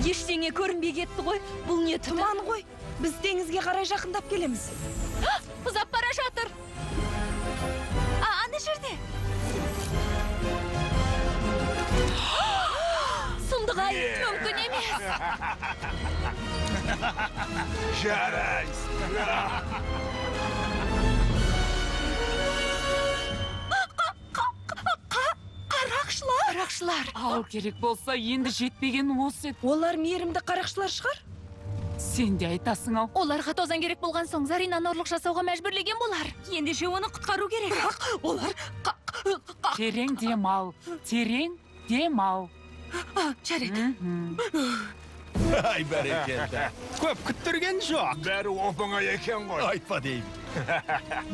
Ештеңе көрінбей кетті ғой. Бұл не Тұман ғой. Біз теңізге қарай жақындап келеміз. Ұзап бара жатыр. Ана жерде. Сұмдық-ай, мүмкін емес. Жарайсың. Қарақшылар. Ал керек болса, енді жетпеген осы еді. Олар мейірімді қарақшылар шығар. Сен де айтасың ау. Оларға тозан керек болған соң Заринаны ұрлық жасауға мәжбүрлеген болар. Ендеше оны құтқару керек. Олар Терең демал, терең демал. Жарайды. Ай, бәрекелді. Көп күттірген жоқ. Бәрі оп-оңай екен ғой. Айтпа деймін.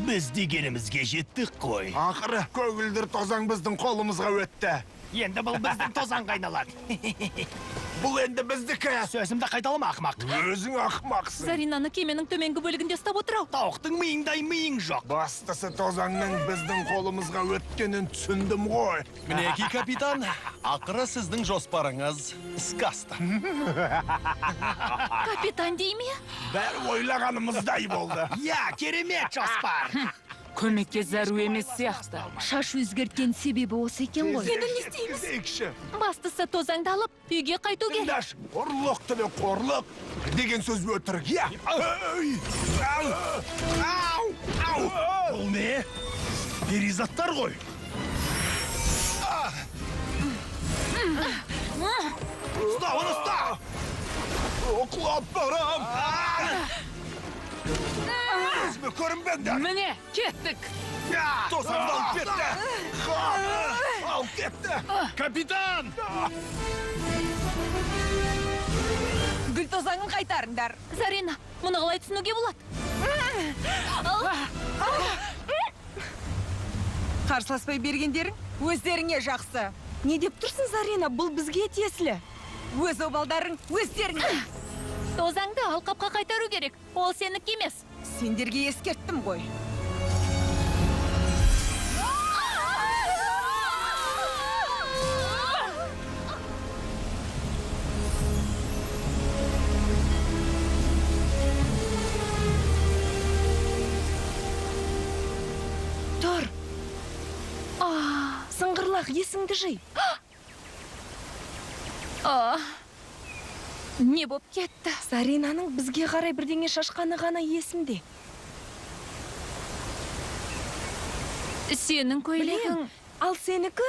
Біз дегенімізге жеттік қой. Ақыры көгілдір тозаң біздің қолымызға өтті. Енді бұл біздің тозаңға айналады. Бұл енді біздікі. Сөзімді қайталама, ақымақ. Өзің ақымақсың. Заринаны кеменің төменгі бөлігінде ұстап отырау. Тауықтың миыңдай миың жоқ. Бастысы тозаңның біздің қолымызға өткенін түсіндім ғой. Мінеки, капитан, ақыры сіздің жоспарыңыз іске асты. Капитан дей ме? Бәрі ойлағанымыздай болды. Я, керемет жоспар. Көмекке зәру емес сияқты. Шаш өзгерткен себебі осы екен ғой. Енді не істейміз? Бастысы тозаңды алып, үйге қайту керек. Тыңдаш, ұрлық тілі қорлық деген сөз өтірік, иә? Бұл не? Перизаттар ғой. Ұста, оны ұста! Құлап барам! Өзіме көрінбеңдер! Міне, кеттік. Тозаңды алып кетті! Алып кетті! Капитан! гүл тозаңын қайтарыңдар. Зарина, мұны қалай түсінуге болады? Қарсыласпай бергендерің өздеріңе жақсы. Не деп тұрсың, Зарина? Бұл бізге тиесілі. Өз обалдарың өздеріңе. Тозаңды алқапқа қайтару керек. Ол сенікі емес. Сендерге ескерттім ғой. Тұр. Сыңғырлақ, есіңді жи. Не боп кетті? Заринаның бізге қарай бірдеңе шашқаны ғана есімде. Сенің көйлегің... Ал сенікі?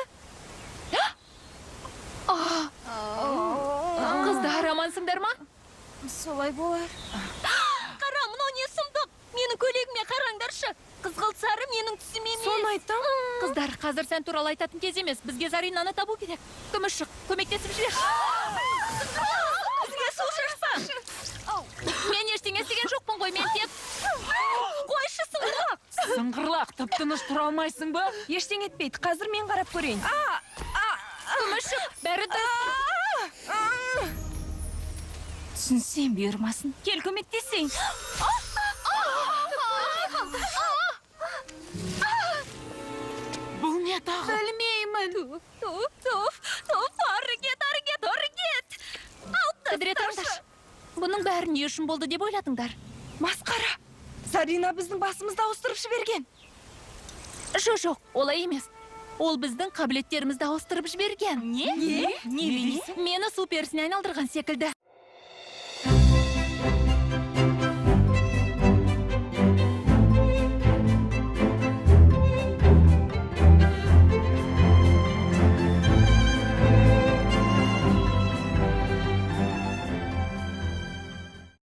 Қыздар, амансыңдар ма? Солай болар. Қара, мынау не сұмдық? Менің көйлегіме қараңдаршы. Қызғылт сары менің түсім емес. Соны айтам. Қыздар, қазір сән туралы айтатын кез емес. Бізге Заринаны табу керек. Күміс шық, көмектесіп жіберші. Бізге су шашпа. Мен ештеңе істеген жоқпын ғой, мен тек... Қойшы, сыңғырлақ. Сыңғырлақ, тып-тыныш тұра алмайсың ба? Ештеңе етпейді. Қазір мен қарап көрейін. Күміс шық, бәрі дұрыс. Түсінсем бұйырмасын. Кел көмектесейін. Бұл не тағы? Білмеймін. Аргет. Құдірет аңдар. Бұның бәрі не үшін болды деп ойладыңдар? Масқара. Зарина біздің басымызды ауыстырып жіберген. Жоқ, олай емес. Ол біздің қабілеттерімізді ауыстырып жіберген. Не дейсің? Мені су перісіне айналдырған секілді.